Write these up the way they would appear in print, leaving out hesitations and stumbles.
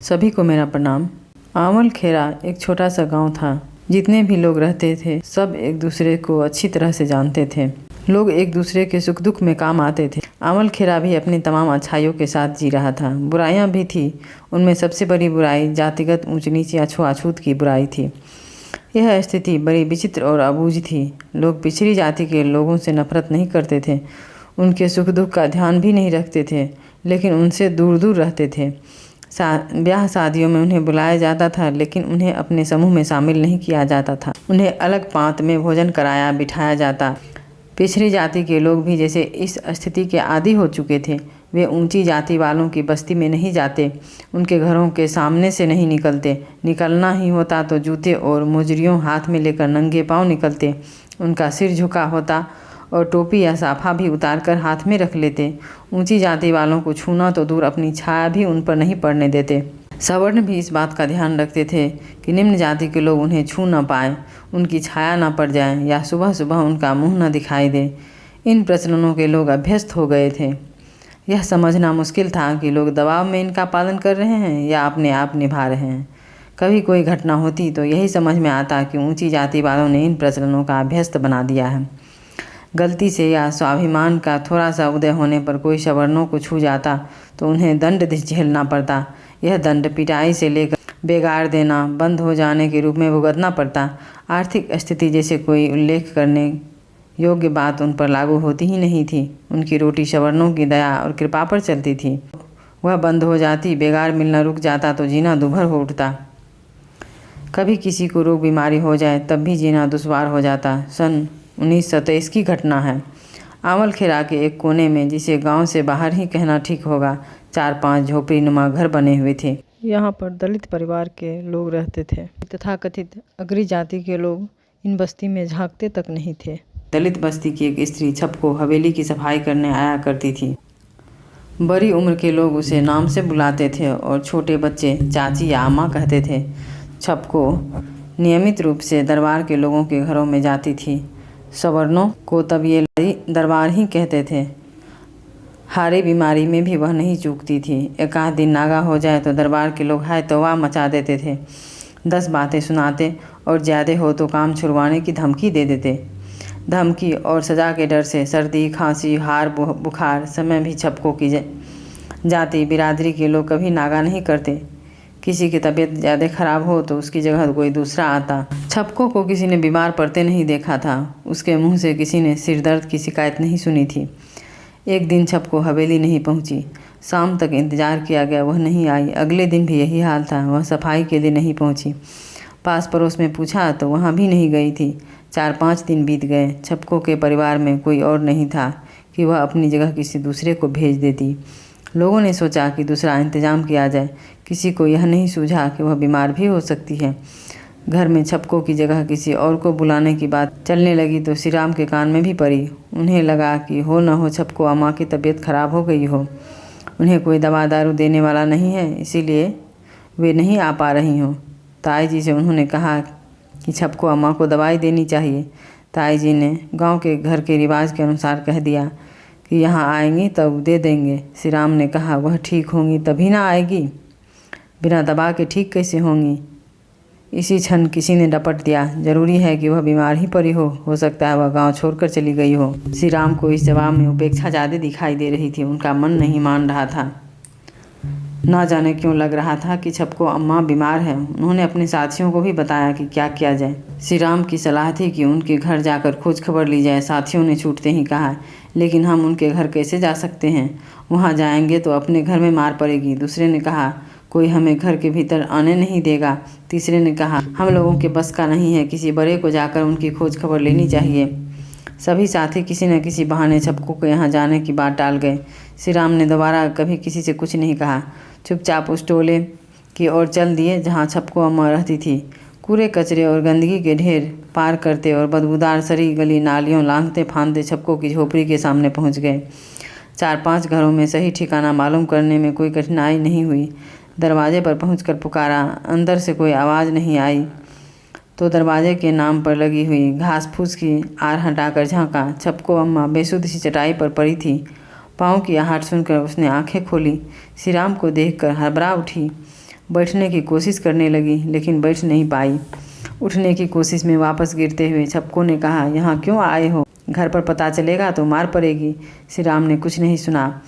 सभी को मेरा प्रणाम। आंवल खेरा एक छोटा सा गांव था। जितने भी लोग रहते थे सब एक दूसरे को अच्छी तरह से जानते थे। लोग एक दूसरे के सुख दुख में काम आते थे। आंवल खेरा भी अपनी तमाम अच्छाइयों के साथ जी रहा था। बुराइयां भी थी। उनमें सबसे बड़ी बुराई जातिगत ऊंच नीच या छुआछूत की बुराई थी। यह स्थिति बड़ी विचित्र और अबूझ थी। लोग पिछड़ी जाति के लोगों से नफरत नहीं करते थे, उनके सुख दुख का ध्यान भी नहीं रखते थे, लेकिन उनसे दूर दूर रहते थे। ब्याह शादियों में उन्हें बुलाया जाता था, लेकिन उन्हें अपने समूह में शामिल नहीं किया जाता था। उन्हें अलग पांत में भोजन कराया बिठाया जाता। पिछड़ी जाति के लोग भी जैसे इस स्थिति के आदी हो चुके थे। वे ऊंची जाति वालों की बस्ती में नहीं जाते, उनके घरों के सामने से नहीं निकलते। निकलना ही होता तो जूते और मुजरियों हाथ में लेकर नंगे पांव निकलते। उनका सिर झुका होता और टोपी या साफा भी उतार कर हाथ में रख लेते। ऊंची जाति वालों को छूना तो दूर, अपनी छाया भी उन पर नहीं पड़ने देते। सवर्ण भी इस बात का ध्यान रखते थे कि निम्न जाति के लोग उन्हें छू न पाए, उनकी छाया न पड़ जाए या सुबह सुबह उनका मुंह न दिखाई दे। इन प्रचलनों के लोग अभ्यस्त हो गए थे। यह समझना मुश्किल था कि लोग दबाव में इनका पालन कर रहे हैं या अपने आप निभा रहे हैं। कभी कोई घटना होती तो यही समझ में आता कि ऊंची जाति वालों ने इन प्रचलनों का अभ्यस्त बना दिया है। गलती से या स्वाभिमान का थोड़ा सा उदय होने पर कोई सवर्णों को छू जाता तो उन्हें दंड झेलना पड़ता। यह दंड पिटाई से लेकर बेगार देना, बंद हो जाने के रूप में भुगतना पड़ता। आर्थिक स्थिति जैसे कोई उल्लेख करने योग्य बात उन पर लागू होती ही नहीं थी। उनकी रोटी सवर्णों की दया और कृपा पर चलती थी। वह बंद हो जाती, बेगार मिलना रुक जाता तो जीना दुभर हो उठता। कभी किसी को रोग बीमारी हो जाए तब भी जीना दुश्वार हो जाता। सन 1927 की घटना है। आंवल खेरा के एक कोने में, जिसे गांव से बाहर ही कहना ठीक होगा, 4-5 झोपड़ी नुमा घर बने हुए थे। यहाँ पर दलित परिवार के लोग रहते थे। तथाकथित अग्री जाति के लोग इन बस्ती में झांकते तक नहीं थे। दलित बस्ती की एक स्त्री छपको हवेली की सफाई करने आया करती थी। बड़ी उम्र के लोग उसे नाम से बुलाते थे और छोटे बच्चे चाची या अम्मा कहते थे। छपको नियमित रूप से दरबार के लोगों के घरों में जाती थी। सवर्णों को तब ये दरबार ही कहते थे। हारी बीमारी में भी वह नहीं चूकती थी। एक आध दिन नागा हो जाए तो दरबार के लोग हाय तौबा मचा देते थे। 10 बातें सुनाते और ज़्यादा हो तो काम छुड़वाने की धमकी दे देते। धमकी और सज़ा के डर से सर्दी, खांसी, हार, बुखार समय भी छपको की जाति बिरादरी के लोग कभी नागा नहीं करते। किसी की तबीयत ज़्यादा खराब हो तो उसकी जगह कोई दूसरा आता। छपको को किसी ने बीमार पड़ते नहीं देखा था। उसके मुंह से किसी ने सिर दर्द की शिकायत नहीं सुनी थी। एक दिन छपको हवेली नहीं पहुंची। शाम तक इंतज़ार किया गया, वह नहीं आई। अगले दिन भी यही हाल था, वह सफाई के लिए नहीं पहुंची। पास पड़ोस में पूछा तो वहाँ भी नहीं गई थी। 4-5 दिन बीत गए। छपको के परिवार में कोई और नहीं था कि वह अपनी जगह किसी दूसरे को भेज देती। लोगों ने सोचा कि दूसरा इंतजाम किया जाए। किसी को यह नहीं सूझा कि वह बीमार भी हो सकती है। घर में छपको की जगह किसी और को बुलाने की बात चलने लगी तो श्रीराम के कान में भी पड़ी। उन्हें लगा कि हो न हो छपको अम्मा की तबीयत खराब हो गई हो, उन्हें कोई दवा दारू देने वाला नहीं है, इसीलिए वे नहीं आ पा रही हों। ताई जी से उन्होंने कहा कि छपको अम्मा को दवाई देनी चाहिए। ताई जी ने गाँव के घर के रिवाज के अनुसार कह दिया कि यहाँ आएंगी तब दे देंगे। श्रीराम ने कहा वह ठीक होंगी तभी ना आएगी, बिना दबा के ठीक कैसे होंगी। इसी क्षण किसी ने डपट दिया, जरूरी है कि वह बीमार ही पड़ी हो सकता है वह गांव छोड़कर चली गई हो। श्रीराम को इस जवाब में उपेक्षा ज़्यादा दिखाई दे रही थी। उनका मन नहीं मान रहा था। ना जाने क्यों लग रहा था कि छपको अम्मा बीमार है। उन्होंने अपने साथियों को भी बताया कि क्या किया जाए। श्रीराम की सलाह थी कि उनके घर जाकर खोज खबर ली जाए। साथियों ने छूटते ही कहा, लेकिन हम उनके घर कैसे जा सकते हैं, वहाँ जाएंगे तो अपने घर में मार पड़ेगी। दूसरे ने कहा, कोई हमें घर के भीतर आने नहीं देगा। तीसरे ने कहा, हम लोगों के बस का नहीं है, किसी बड़े को जाकर उनकी खोज खबर लेनी चाहिए। सभी साथी किसी न किसी बहाने छपको को यहाँ जाने की बात टाल गए। श्रीराम ने दोबारा कभी किसी से कुछ नहीं कहा। चुपचाप उस टोले की ओर चल दिए जहाँ छपको अम्मा रहती थी। कूड़े कचरे और गंदगी के ढेर पार करते और बदबूदार सरी गली नालियों लांघते फांदते छपको की झोपड़ी के सामने पहुँच गए। 4-5 घरों में सही ठिकाना मालूम करने में कोई कठिनाई नहीं हुई। दरवाजे पर पहुंचकर पुकारा, अंदर से कोई आवाज़ नहीं आई तो दरवाजे के नाम पर लगी हुई घास फूस की आड़ हटाकर झांका। छपको अम्मा बेसुध सी चटाई पर पड़ी थी। पाँव की आहट सुनकर उसने आंखें खोली। श्रीराम को देखकर हड़बड़ा उठी। बैठने की कोशिश करने लगी लेकिन बैठ नहीं पाई। उठने की कोशिश में वापस गिरते हुए छपको ने कहा, यहाँ क्यों आए हो? घर पर पता चलेगा तो मार पड़ेगी। श्री राम ने कुछ नहीं सुना।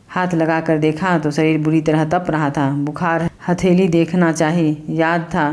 हाथ लगा कर देखा तो शरीर बुरी तरह तप रहा था। बुखार, हथेली देखना चाहिए। याद था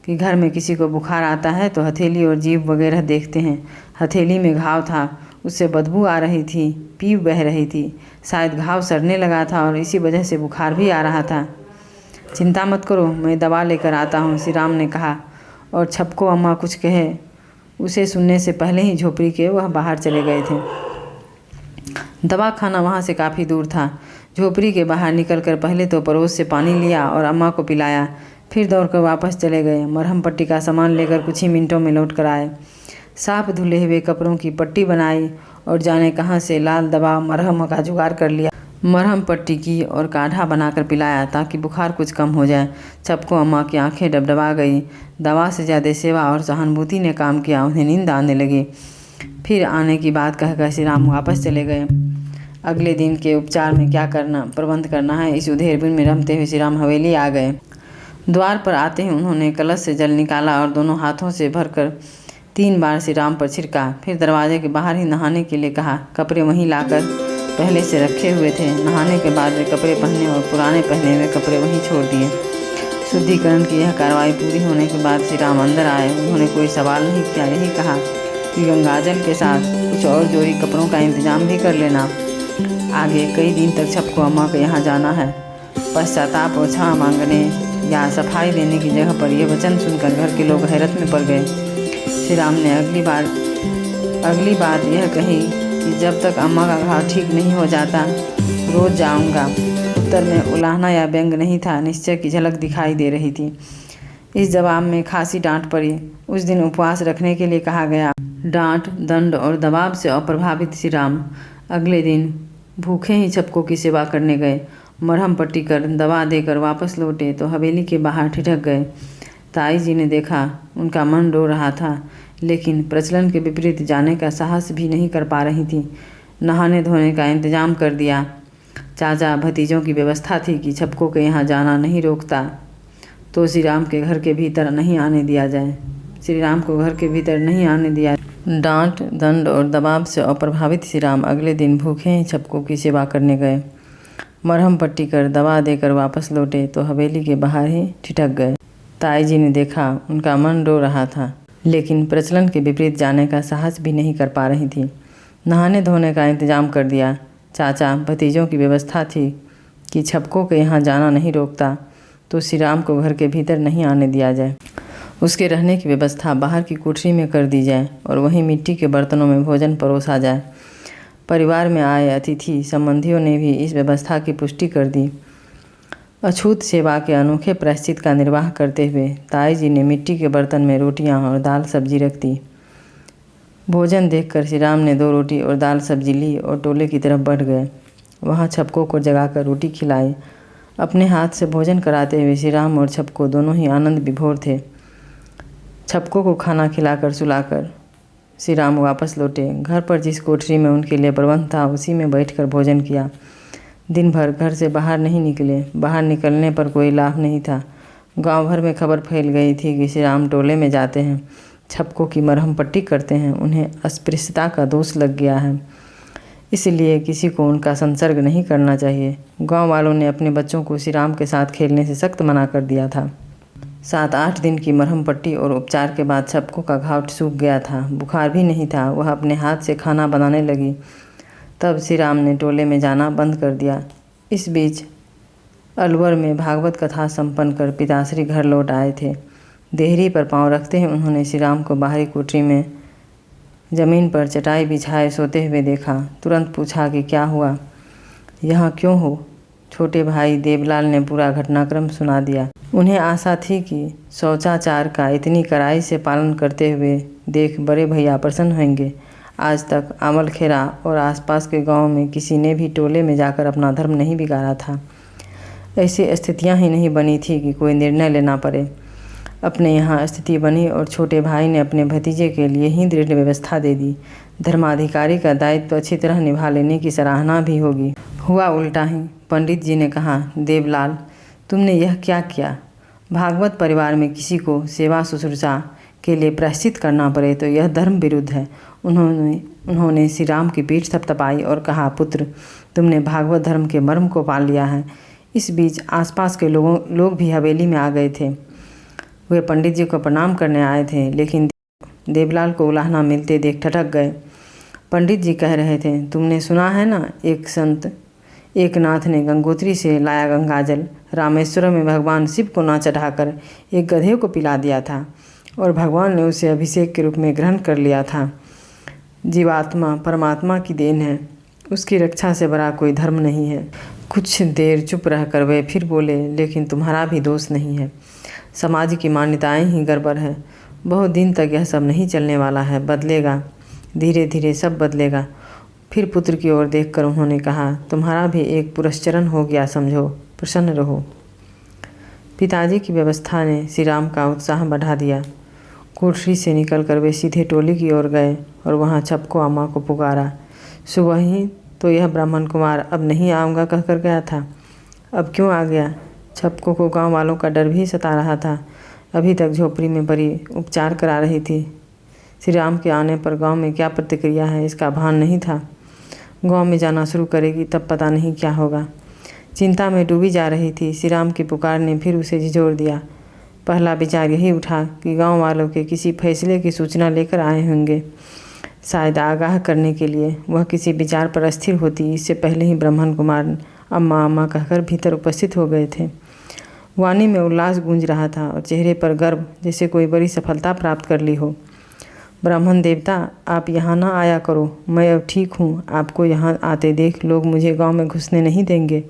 कि घर में किसी को बुखार आता है तो हथेली और जीभ वगैरह देखते हैं। हथेली में घाव था, उससे बदबू आ रही थी, पीप बह रही थी। शायद घाव सड़ने लगा था और इसी वजह से बुखार भी आ रहा था। चिंता मत करो, मैं दवा लेकर आता हूँ, श्री राम ने कहा और छपको अम्मा कुछ कहे उसे सुनने से पहले ही झोपड़ी के वह बाहर चले गए थे। दवा खाना वहाँ से काफ़ी दूर था। झोपड़ी के बाहर निकलकर पहले तो पड़ोस से पानी लिया और अम्मा को पिलाया, फिर दौड़कर वापस चले गए। मरहम पट्टी का सामान लेकर कुछ ही मिनटों में लौट कर आए। साफ धुले हुए कपड़ों की पट्टी बनाई और जाने कहाँ से लाल दवा मरहम का जुगाड़ कर लिया। मरहम पट्टी की और काढ़ा बनाकर पिलाया ताकि बुखार कुछ कम हो जाए। छपको अम्मा की आंखें डबडबा गई। दवा से ज़्यादा सेवा और सहानुभूति ने काम किया। उन्हें नींद आने लगी। फिर आने की बात कहकर श्री राम वापस चले गए। अगले दिन के उपचार में क्या प्रबंध करना है, इस उधेड़बुन में रमते हुए श्री राम हवेली आ गए। द्वार पर आते ही उन्होंने कलश से जल निकाला और दोनों हाथों से भरकर 3 बार श्री राम पर छिड़का। फिर दरवाजे के बाहर ही नहाने के लिए कहा। कपड़े वहीं लाकर पहले से रखे हुए थे। नहाने के बाद वे कपड़े पहने और पुराने पहने हुए कपड़े वहीं छोड़ दिए। शुद्धिकरण की यह कार्रवाई पूरी होने के बाद श्री राम अंदर आए। उन्होंने कोई सवाल नहीं किया, यही कहा कि गंगाजल के साथ कुछ और जोड़ी कपड़ों का इंतजाम भी कर लेना। आगे कई दिन तक छपको अम्मा के यहाँ जाना है। पश्चाताप और क्षमा मांगने या सफाई देने की जगह पर यह वचन सुनकर घर के लोग हैरत में पड़ गए। श्री राम ने अगली बात यह कही कि जब तक अम्मा का घाव ठीक नहीं हो जाता रोज़ जाऊंगा। उत्तर में उलाहना या व्यंग नहीं था, निश्चय की झलक दिखाई दे रही थी। इस जवाब में खासी डांट पड़ी। उस दिन उपवास रखने के लिए कहा गया। डांट, दंड और दबाव से अप्रभावित श्री राम अगले दिन भूखे ही छपको की सेवा करने गए। मरहम पट्टी कर दवा देकर वापस लौटे तो हवेली के बाहर ठिठक गए। ताई जी ने देखा, उनका मन रो रहा था, लेकिन प्रचलन के विपरीत जाने का साहस भी नहीं कर पा रही थी। नहाने धोने का इंतजाम कर दिया। चाचा भतीजों की व्यवस्था थी कि छपको के यहाँ जाना नहीं रोकता तो श्री राम के घर के भीतर नहीं आने दिया जाए। श्री राम को घर के भीतर नहीं आने दिया। डांट, दंड और दबाव से अप्रभावित श्री राम अगले दिन भूखे ही छपको की सेवा करने गए। मरहम पट्टी कर दवा देकर वापस लौटे तो हवेली के बाहर ही ठिठक गए। ताई जी ने देखा, उनका मन रो रहा था, लेकिन प्रचलन के विपरीत जाने का साहस भी नहीं कर पा रही थी। नहाने धोने का इंतजाम कर दिया। चाचा भतीजों की व्यवस्था थी कि छपको के यहाँ जाना नहीं रोकता तो श्री राम को घर के भीतर नहीं आने दिया जाए। उसके रहने की व्यवस्था बाहर की कोठरी में कर दी जाए और वहीं मिट्टी के बर्तनों में भोजन परोसा जाए। परिवार में आए अतिथि संबंधियों ने भी इस व्यवस्था की पुष्टि कर दी। अछूत सेवा के अनोखे प्रायश्चित का निर्वाह करते हुए ताई जी ने मिट्टी के बर्तन में रोटियां और दाल सब्जी रख दी। भोजन देखकर श्री राम ने 2 रोटी और दाल सब्जी ली और टोले की तरफ बढ़ गए। वहां छपको को जगाकर रोटी खिलाई। अपने हाथ से भोजन कराते हुए श्री राम और छपको दोनों ही आनंद विभोर थे। छपको को खाना खिलाकर सुलाकर श्री राम वापस लौटे। घर पर जिस कोठरी में उनके लिए प्रबंध था उसी में बैठकर भोजन किया। दिन भर घर से बाहर नहीं निकले। बाहर निकलने पर कोई लाभ नहीं था। गांव भर में खबर फैल गई थी कि श्री राम टोले में जाते हैं, छपको की मरहम पट्टी करते हैं, उन्हें अस्पृश्यता का दोष लग गया है, इसलिए किसी को उनका संसर्ग नहीं करना चाहिए। गांव वालों ने अपने बच्चों को श्री राम के साथ खेलने से सख्त मना कर दिया था। 7-8 दिन की मरहम पट्टी और उपचार के बाद छपको का घाव सूख गया था। बुखार भी नहीं था। वह अपने हाथ से खाना बनाने लगी। तब श्री राम ने टोले में जाना बंद कर दिया। इस बीच अलवर में भागवत कथा संपन्न कर पिताश्री घर लौट आए थे। देहरी पर पांव रखते ही उन्होंने श्री राम को बाहरी कोठरी में जमीन पर चटाई बिछाए सोते हुए देखा। तुरंत पूछा कि क्या हुआ, यहाँ क्यों हो? छोटे भाई देवलाल ने पूरा घटनाक्रम सुना दिया। उन्हें आशा थी कि शौचाचार का इतनी कड़ाई से पालन करते हुए देख बड़े भैया प्रसन्न होंगे। आज तक आमलखेरा और आसपास के गांव में किसी ने भी टोले में जाकर अपना धर्म नहीं बिगाड़ा था। ऐसी स्थितियां ही नहीं बनी थी कि कोई निर्णय लेना पड़े। अपने यहाँ स्थिति बनी और छोटे भाई ने अपने भतीजे के लिए ही दृढ़ व्यवस्था दे दी। धर्माधिकारी का दायित्व अच्छी तरह निभा लेने की सराहना भी होगी। हुआ उल्टा ही। पंडित जी ने कहा, देवलाल तुमने यह क्या किया? भागवत परिवार में किसी को सेवा शुश्रूषा के लिए प्रायश्चित करना पड़े तो यह धर्म विरुद्ध है। उन्होंने श्री राम की पीठ थपथपाई और कहा, पुत्र, तुमने भागवत धर्म के मर्म को पा लिया है। इस बीच आसपास के लोग भी हवेली में आ गए थे। वे पंडित जी को प्रणाम करने आए थे, लेकिन देवलाल को उलाहना मिलते देख ठठक गए। पंडित जी कह रहे थे, तुमने सुना है ना, एक संत एकनाथ ने गंगोत्री से लाया गंगाजल रामेश्वरम में भगवान शिव को ना चढ़ाकर एक गधे को पिला दिया था और भगवान ने उसे अभिषेक के रूप में ग्रहण कर लिया था। जीवात्मा परमात्मा की देन है, उसकी रक्षा से बड़ा कोई धर्म नहीं है। कुछ देर चुप रहकर वे फिर बोले, लेकिन तुम्हारा भी दोष नहीं है। समाज की मान्यताएं ही गड़बड़ है। बहुत दिन तक यह सब नहीं चलने वाला है, बदलेगा, धीरे धीरे सब बदलेगा। फिर पुत्र की ओर देखकर उन्होंने कहा, तुम्हारा भी एक पुरस्चरण हो गया, समझो, प्रसन्न रहो। पिताजी की व्यवस्था ने श्री राम का उत्साह बढ़ा दिया। कोठरी से निकलकर वे सीधे टोली की ओर गए और वहाँ छपको अम्मा को पुकारा। सुबह ही तो यह ब्राह्मण कुमार अब नहीं आऊँगा कहकर गया था, अब क्यों आ गया? छपको को गांव वालों का डर भी सता रहा था। अभी तक झोपड़ी में पड़ी उपचार करा रही थी। श्री राम के आने पर गांव में क्या प्रतिक्रिया है इसका भान नहीं था। गांव में जाना शुरू करेगी तब पता नहीं क्या होगा। चिंता में डूबी जा रही थी। श्री राम की पुकार ने फिर उसे झिझोर दिया। पहला विचार यही उठा कि गांव वालों के किसी फैसले की सूचना लेकर आए होंगे, शायद आगाह करने के लिए। वह किसी विचार पर अस्थिर होती, इससे पहले ही ब्राह्मण कुमार अम्मा अम्मा कहकर भीतर उपस्थित हो गए थे। वाणी में उल्लास गूंज रहा था और चेहरे पर गर्व, जैसे कोई बड़ी सफलता प्राप्त कर ली हो। ब्राह्मण देवता, आप यहाँ ना आया करो, मैं अब ठीक हूँ। आपको यहाँ आते देख लोग मुझे गांव में घुसने नहीं देंगे।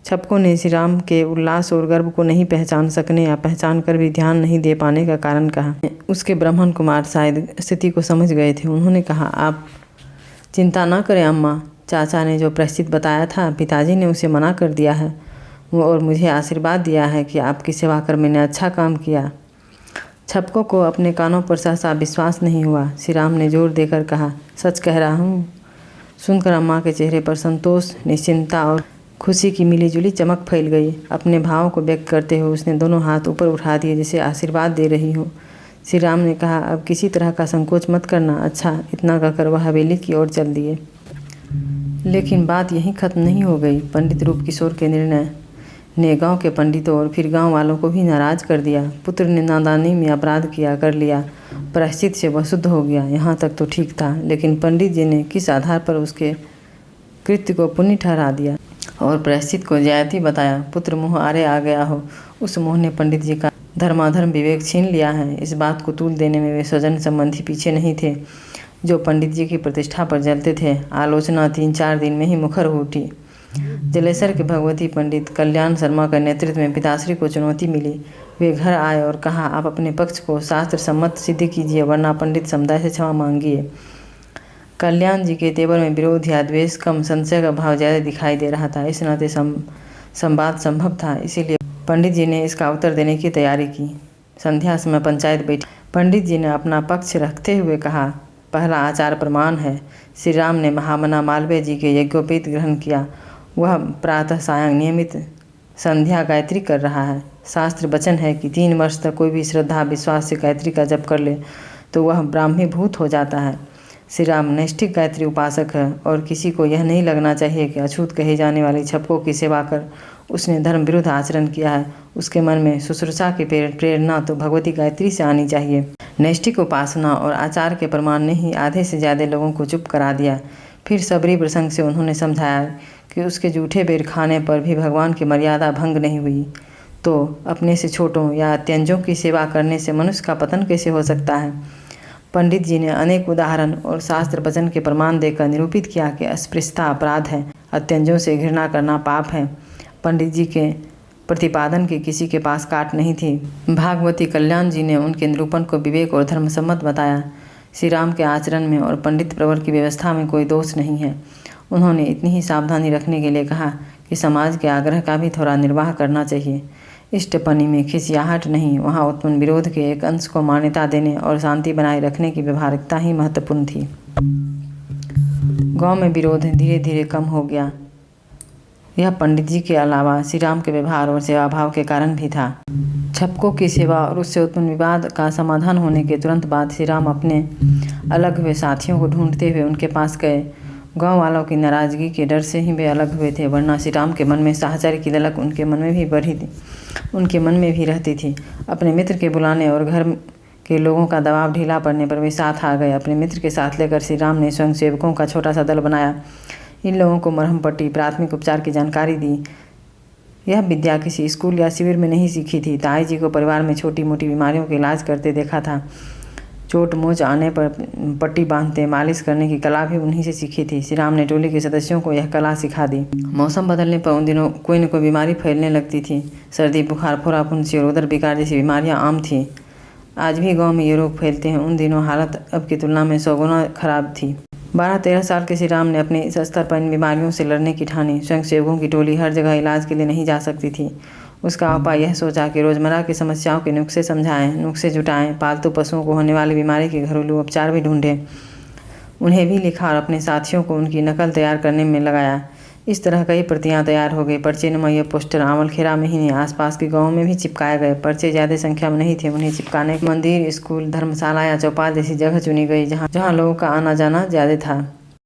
छपको ने श्री राम के उल्लास और गर्व को नहीं पहचान सकने या पहचान कर भी ध्यान नहीं दे पाने का कारण कहा। उसके ब्राह्मण कुमार शायद स्थिति को समझ गए थे। उन्होंने कहा, आप चिंता ना करें अम्मा, चाचा ने जो प्रायश्चित बताया था पिताजी ने उसे मना कर दिया है और मुझे आशीर्वाद दिया है कि आपकी सेवा कर मैंने अच्छा काम किया। छपको को अपने कानों पर सहसा विश्वास नहीं हुआ। श्री राम ने जोर देकर कहा, सच कह रहा हूँ। सुनकर अम्मा के चेहरे पर संतोष, निश्चिंतता और खुशी की मिलीजुली चमक फैल गई। अपने भाव को व्यक्त करते हुए उसने दोनों हाथ ऊपर उठा दिए जैसे आशीर्वाद दे रही हो। श्री राम ने कहा, अब किसी तरह का संकोच मत करना। अच्छा, इतना कहकर वह हवेली की ओर चल दिए। लेकिन बात यहीं खत्म नहीं हो गई। पंडित रूप किशोर के निर्णय ने गांव के पंडितों और फिर गांव वालों को भी नाराज कर दिया। पुत्र ने नादानी में अपराध किया कर लिया, प्रायश्चित से वह शुद्ध हो गया, यहाँ तक तो ठीक था। लेकिन पंडित जी ने किस आधार पर उसके कृत्य को पुण्य ठहरा दिया और प्रायश्चित को ज्यादती बताया? पुत्र मुँह आरे आ गया हो, उस मुँह ने पंडित जी का धर्माधर्म विवेक छीन लिया है। इस बात को तूल देने में वे स्वजन संबंधी पीछे नहीं थे जो पंडित जी की प्रतिष्ठा पर जलते थे। आलोचना 3-4 दिन में ही मुखर हो उठी। जलेसर के भगवती पंडित कल्याण शर्मा के नेतृत्व में पिताश्री को चुनौती मिली। वे घर आए और कहा, आप अपने पक्ष को शास्त्र सम्मत सिद्ध कीजिए, वरना पंडित समुदाय से क्षमा मांगिए। कल्याण जी के तेवर में विरोध या द्वेष कम, संशय का भाव ज़्यादा दिखाई दे रहा था। इस नाते संवाद संभव था, इसीलिए पंडित जी ने इसका उत्तर देने की तैयारी की। संध्या समय पंचायत बैठी। पंडित जी ने अपना पक्ष रखते हुए कहा, पहला आचार प्रमाण है। श्री राम ने महामना मालवीय जी के यज्ञोपवीत ग्रहण किया। वह प्रातः सायं नियमित संध्या गायत्री कर रहा है। शास्त्र वचन है कि 3 वर्ष तक कोई भी श्रद्धा विश्वास से गायत्री का जप कर ले तो वह ब्राह्मीभूत हो जाता है। श्री राम नैष्ठिक गायत्री उपासक है और किसी को यह नहीं लगना चाहिए कि अछूत कही जाने वाली छपको की सेवा कर उसने धर्म विरुद्ध आचरण किया है। उसके मन में शुश्रूषा की प्रेरणा तो भगवती गायत्री से आनी चाहिए। नैष्ठिक उपासना और आचार के प्रमाण ने ही आधे से ज़्यादा लोगों को चुप करा दिया। फिर सबरी प्रसंग से उन्होंने समझाया कि उसके जूठे बेर खाने पर भी भगवान की मर्यादा भंग नहीं हुई, तो अपने से छोटों या अत्यंजों की सेवा करने से मनुष्य का पतन कैसे हो सकता है। पंडित जी ने अनेक उदाहरण और शास्त्र वचन के प्रमाण देकर निरूपित किया कि अस्पृश्यता अपराध है, अत्यंजों से घृणा करना पाप है। पंडित जी के प्रतिपादन की किसी के पास काट नहीं थी। भागवती कल्याण जी ने उनके निरूपण को विवेक और धर्मसम्मत बताया। श्री राम के आचरण में और पंडित प्रवर की व्यवस्था में कोई दोष नहीं है। उन्होंने इतनी ही सावधानी रखने के लिए कहा कि समाज के आग्रह का भी थोड़ा निर्वाह करना चाहिए। इस टिप्पणी में खिसियाहट नहीं, वहाँ उत्पन्न विरोध के एक अंश को मान्यता देने और शांति बनाए रखने की व्यवहारिकता ही महत्वपूर्ण थी। गांव में विरोध धीरे धीरे कम हो गया। यह पंडित जी के अलावा श्री राम के व्यवहार और सेवा भाव के कारण भी था। छपकों की सेवा और उससे उत्पन्न विवाद का समाधान होने के तुरंत बाद श्री राम अपने अलग हुए साथियों को ढूंढते हुए उनके पास गए। गांव वालों की नाराज़गी के डर से ही वे अलग हुए थे, वरना श्री राम के मन में साहचर्य की ललक उनके मन में भी रहती थी। अपने मित्र के बुलाने और घर के लोगों का दबाव ढीला पड़ने पर वे साथ आ गए। अपने मित्र के साथ लेकर श्री राम ने स्वयं सेवकों का छोटा सा दल बनाया। इन लोगों को मरहम पट्टी, प्राथमिक उपचार की जानकारी दी। यह विद्या किसी स्कूल या शिविर में नहीं सीखी थी। ताई जी को परिवार में छोटी मोटी बीमारियों का इलाज करते देखा था। चोट मोच आने पर पट्टी बांधते, मालिश करने की कला भी उन्हीं से सीखी थी। श्री राम ने टोली के सदस्यों को यह कला सिखा दी। मौसम बदलने पर उन दिनों कोई न कोई बीमारी फैलने लगती थी। सर्दी, बुखार, फोड़ा, फुंसी और उदर विकार जैसी बीमारियां आम थी। आज भी गांव में ये रोग फैलते हैं। उन दिनों हालत अब की तुलना में 100 गुना खराब थी। 12-13 साल के श्री राम ने अपने इस स्तर पर इन बीमारियों से लड़ने की ठानी। स्वयं सेवकों की टोली हर जगह इलाज के लिए नहीं जा सकती थी। उसका उपाय यह सोचा कि रोजमर्रा की समस्याओं के नुस्खे समझाएं, नुस्खे जुटाएं, पालतू पशुओं को होने वाली बीमारी के घरेलू उपचार भी ढूंढें। उन्हें भी लिखा और अपने साथियों को उनकी नकल तैयार करने में लगाया। इस तरह कई प्रतियां तैयार हो गई। पर्चे नुमा ये पोस्टर आमलखेरा में ही नहीं, आसपास के गाँवों में भी चिपकाए गए। पर्चे ज़्यादा संख्या में नहीं थे। उन्हें चिपकाने मंदिर, स्कूल, धर्मशाला या चौपाल जैसी जगह चुनी गई जहाँ लोगों का आना जाना ज़्यादा था।